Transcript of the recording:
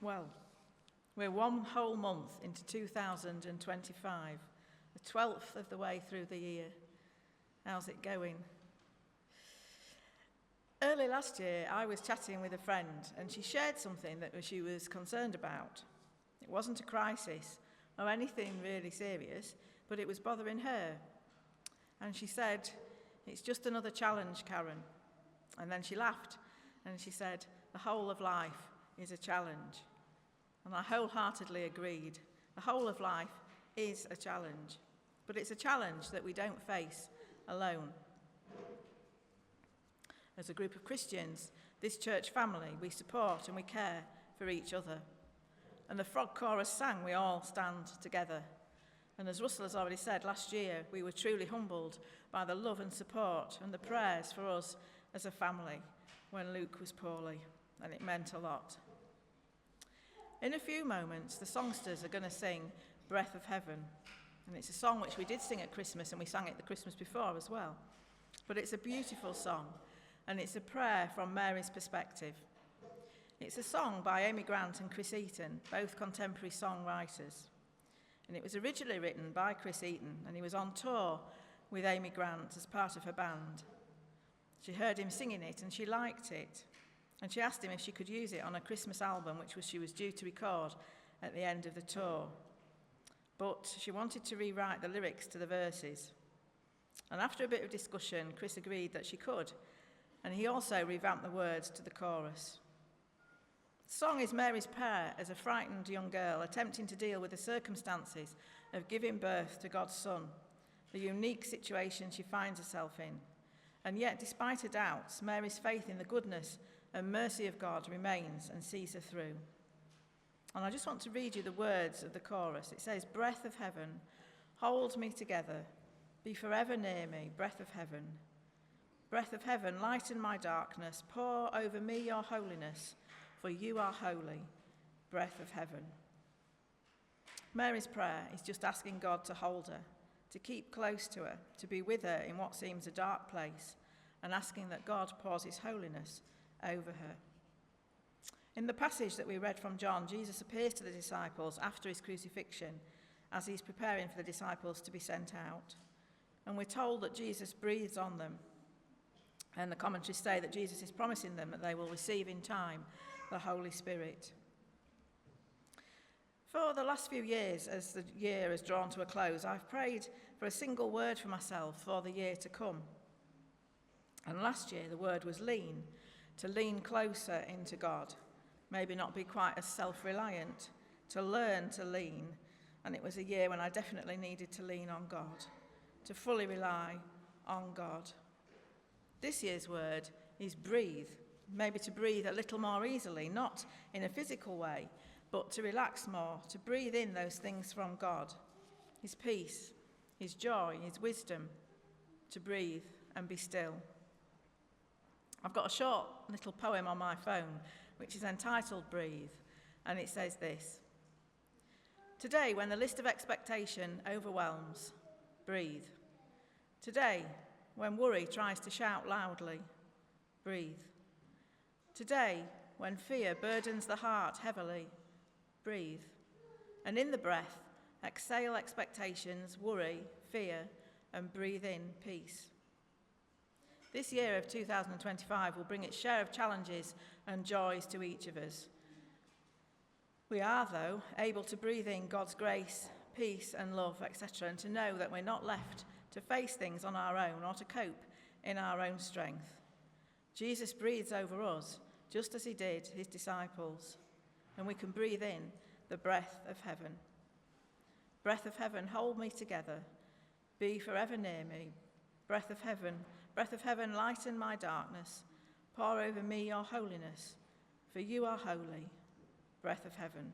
Well, we're one whole month into 2025, the 12th of the way through the year. How's it going? Early last year, I was chatting with a friend and she shared something that she was concerned about. It wasn't a crisis or anything really serious, but it was bothering her. And she said, "It's just another challenge, Karen." And then she laughed and she said, "The whole of life is a challenge." And I wholeheartedly agreed. The whole of life is a challenge, but it's a challenge that we don't face alone. As a group of Christians, this church family, we support and we care for each other. And the frog chorus sang, "We all stand together." And as Russell has already said, last year we were truly humbled by the love and support and the prayers for us as a family when Luke was poorly, and it meant a lot. In a few moments, the songsters are going to sing "Breath of Heaven." And it's a song which we did sing at Christmas, and we sang it the Christmas before as well. But it's a beautiful song, and it's a prayer from Mary's perspective. It's a song by Amy Grant and Chris Eaton, both contemporary songwriters. And it was originally written by Chris Eaton, and he was on tour with Amy Grant as part of her band. She heard him singing it, and she liked it. And she asked him if she could use it on a Christmas album, which she was due to record at the end of the tour. But she wanted to rewrite the lyrics to the verses. And after a bit of discussion, Chris agreed that she could, and he also revamped the words to the chorus. The song is Mary's prayer as a frightened young girl attempting to deal with the circumstances of giving birth to God's Son, the unique situation she finds herself in. And yet, despite her doubts, Mary's faith in the goodness and mercy of God remains and sees her through. And I just want to read you the words of the chorus. It says, "Breath of heaven, hold me together, be forever near me, breath of heaven. Breath of heaven, lighten my darkness, pour over me your holiness, for you are holy, breath of heaven." Mary's prayer is just asking God to hold her, to keep close to her, to be with her in what seems a dark place, and asking that God pours his holiness over her. In the passage that we read from John, Jesus appears to the disciples after his crucifixion as he's preparing for the disciples to be sent out. And we're told that Jesus breathes on them. And the commentaries say that Jesus is promising them that they will receive in time the Holy Spirit. For the last few years, as the year has drawn to a close, I've prayed for a single word for myself for the year to come. And last year the word was lean, to lean closer into God, maybe not be quite as self-reliant, to learn to lean. And it was a year when I definitely needed to lean on God, to fully rely on God. This year's word is breathe, maybe to breathe a little more easily, not in a physical way, but to relax more, to breathe in those things from God, his peace, his joy, his wisdom, to breathe and be still. I've got a short little poem on my phone, which is entitled "Breathe," and it says this: "Today, when the list of expectation overwhelms, breathe. Today, when worry tries to shout loudly, breathe. Today, when fear burdens the heart heavily, breathe. And in the breath, exhale expectations, worry, fear, and breathe in peace." This year of 2025 will bring its share of challenges and joys to each of us. We are, though, able to breathe in God's grace, peace and love, etc., and to know that we're not left to face things on our own or to cope in our own strength. Jesus breathes over us, just as he did his disciples, and we can breathe in the breath of heaven. Breath of heaven, hold me together, be forever near me. Breath of heaven, lighten my darkness, pour over me your holiness, for you are holy, breath of heaven.